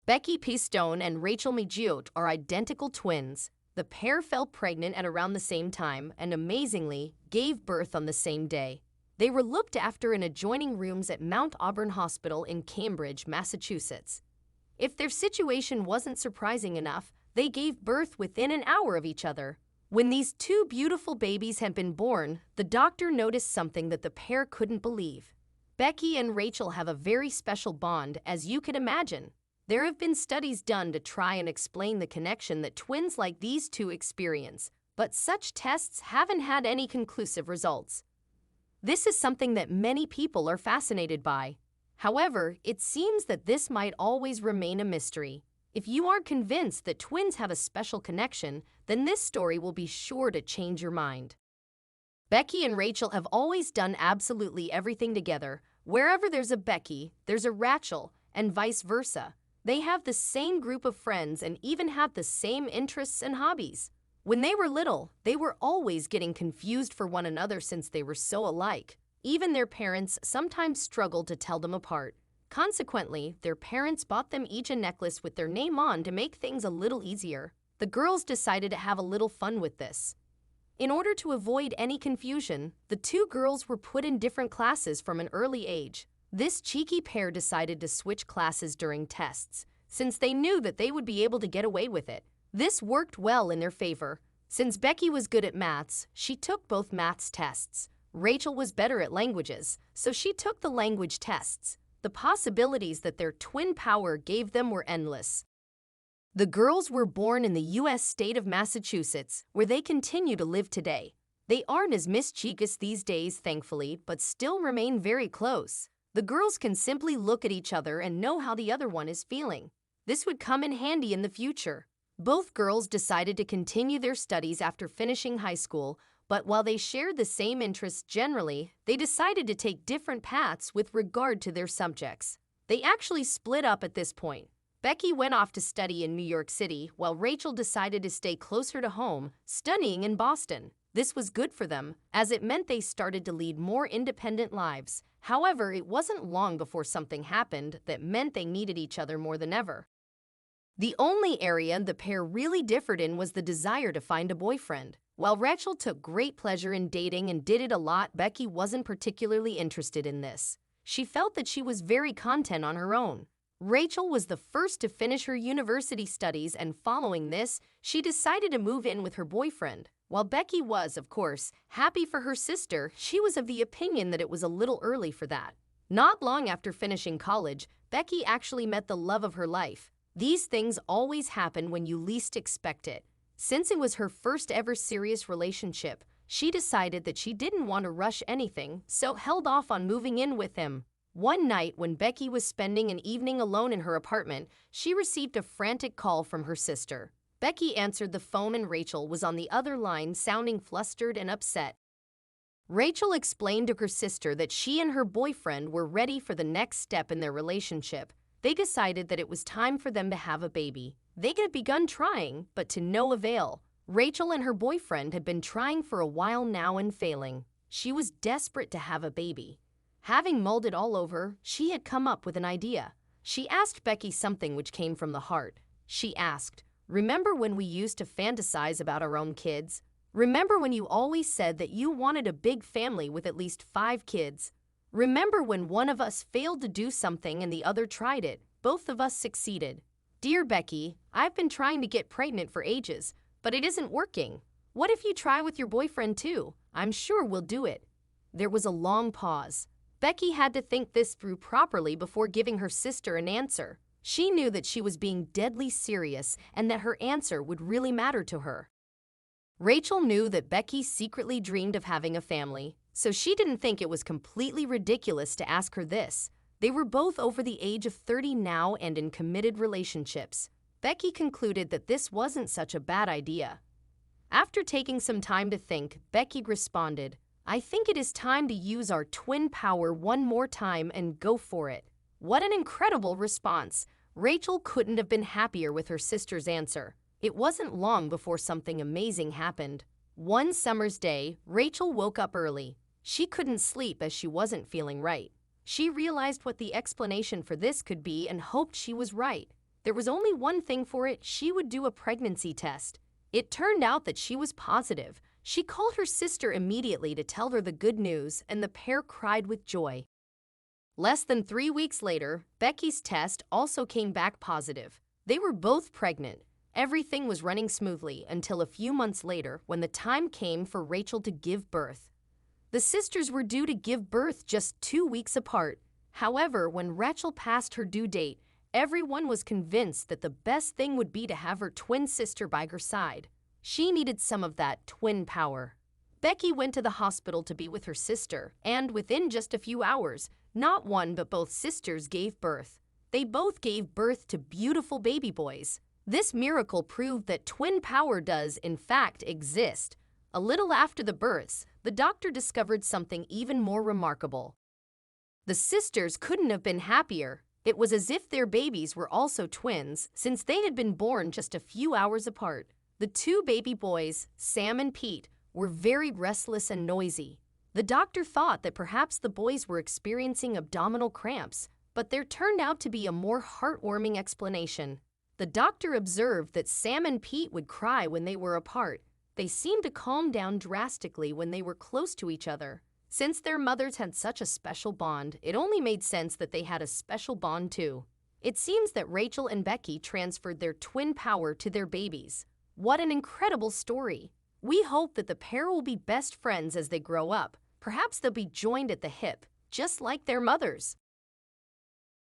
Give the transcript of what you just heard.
Becky Pistone and Rachael Migiot are identical twins. The pair fell pregnant at around the same time and, amazingly, gave birth on the same day. They were looked after in adjoining rooms at Mount Auburn Hospital in Cambridge, Massachusetts. If their situation wasn't surprising enough, they gave birth within an hour of each other. When these two beautiful babies had been born, the doctor noticed something that the pair couldn't believe. Becky and Rachael have a very special bond, as you can imagine. There have been studies done to try and explain the connection that twins like these two experience, but such tests haven't had any conclusive results. This is something that many people are fascinated by. However, it seems that this might always remain a mystery. If you aren't convinced that twins have a special connection, then this story will be sure to change your mind. Becky and Rachael have always done absolutely everything together. Wherever there's a Becky, there's a Rachael, and vice versa. They have the same group of friends and even have the same interests and hobbies. When they were little, they were always getting confused for one another since they were so alike. Even their parents sometimes struggled to tell them apart. Consequently, their parents bought them each a necklace with their name on to make things a little easier. The girls decided to have a little fun with this. In order to avoid any confusion, the two girls were put in different classes from an early age. This cheeky pair decided to switch classes during tests, since they knew that they would be able to get away with it. This worked well in their favor. Since Becky was good at maths, she took both maths tests. Rachael was better at languages, so she took the language tests. The possibilities that their twin power gave them were endless. The girls were born in the U.S. state of Massachusetts, where they continue to live today. They aren't as mischievous these days, thankfully, but still remain very close. The girls can simply look at each other and know how the other one is feeling. This would come in handy in the future. Both girls decided to continue their studies after finishing high school, but while they shared the same interests generally, they decided to take different paths with regard to their subjects. They actually split up at this point. Becky went off to study in New York City, while Rachael decided to stay closer to home, studying in Boston. This was good for them, as it meant they started to lead more independent lives. However, it wasn't long before something happened that meant they needed each other more than ever. The only area the pair really differed in was the desire to find a boyfriend. While Rachael took great pleasure in dating and did it a lot, Becky wasn't particularly interested in this. She felt that she was very content on her own. Rachael was the first to finish her university studies, and following this, she decided to move in with her boyfriend. While Becky was, of course, happy for her sister, she was of the opinion that it was a little early for that. Not long after finishing college, Becky actually met the love of her life. These things always happen when you least expect it. Since it was her first ever serious relationship, she decided that she didn't want to rush anything, so held off on moving in with him. One night, when Becky was spending an evening alone in her apartment, she received a frantic call from her sister. Becky answered the phone and Rachael was on the other line, sounding flustered and upset. Rachael explained to her sister that she and her boyfriend were ready for the next step in their relationship. They decided that it was time for them to have a baby. They had begun trying, but to no avail. Rachael and her boyfriend had been trying for a while now and failing. She was desperate to have a baby. Having mulled it all over, she had come up with an idea. She asked Becky something which came from the heart. She asked, "Remember when we used to fantasize about our own kids? Remember when you always said that you wanted a big family with at least 5 kids? Remember when one of us failed to do something and the other tried it? Both of us succeeded. Dear Becky, I've been trying to get pregnant for ages, but it isn't working. What if you try with your boyfriend too? I'm sure we'll do it." There was a long pause. Becky had to think this through properly before giving her sister an answer. She knew that she was being deadly serious and that her answer would really matter to her. Rachael knew that Becky secretly dreamed of having a family, so she didn't think it was completely ridiculous to ask her this. They were both over the age of 30 now and in committed relationships. Becky concluded that this wasn't such a bad idea. After taking some time to think, Becky responded, "I think it is time to use our twin power one more time and go for it." What an incredible response! Rachael couldn't have been happier with her sister's answer. It wasn't long before something amazing happened. One summer's day, Rachael woke up early. She couldn't sleep as she wasn't feeling right. She realized what the explanation for this could be and hoped she was right. There was only one thing for it: she would do a pregnancy test. It turned out that she was positive. She called her sister immediately to tell her the good news, and the pair cried with joy. Less than 3 weeks later, Becky's test also came back positive. They were both pregnant. Everything was running smoothly until a few months later, when the time came for Rachael to give birth. The sisters were due to give birth just 2 weeks apart. However, when Rachael passed her due date, everyone was convinced that the best thing would be to have her twin sister by her side. She needed some of that twin power. Becky went to the hospital to be with her sister, and within just a few hours, not one but both sisters gave birth. They both gave birth to beautiful baby boys. This miracle proved that twin power does, in fact, exist. A little after the births, the doctor discovered something even more remarkable. The sisters couldn't have been happier. It was as if their babies were also twins, since they had been born just a few hours apart. The two baby boys, Sam and Pete, were very restless and noisy. The doctor thought that perhaps the boys were experiencing abdominal cramps, but there turned out to be a more heartwarming explanation. The doctor observed that Sam and Pete would cry when they were apart. They seemed to calm down drastically when they were close to each other. Since their mothers had such a special bond, it only made sense that they had a special bond too. It seems that Rachael and Becky transferred their twin power to their babies. What an incredible story! We hope that the pair will be best friends as they grow up. Perhaps they'll be joined at the hip, just like their mothers.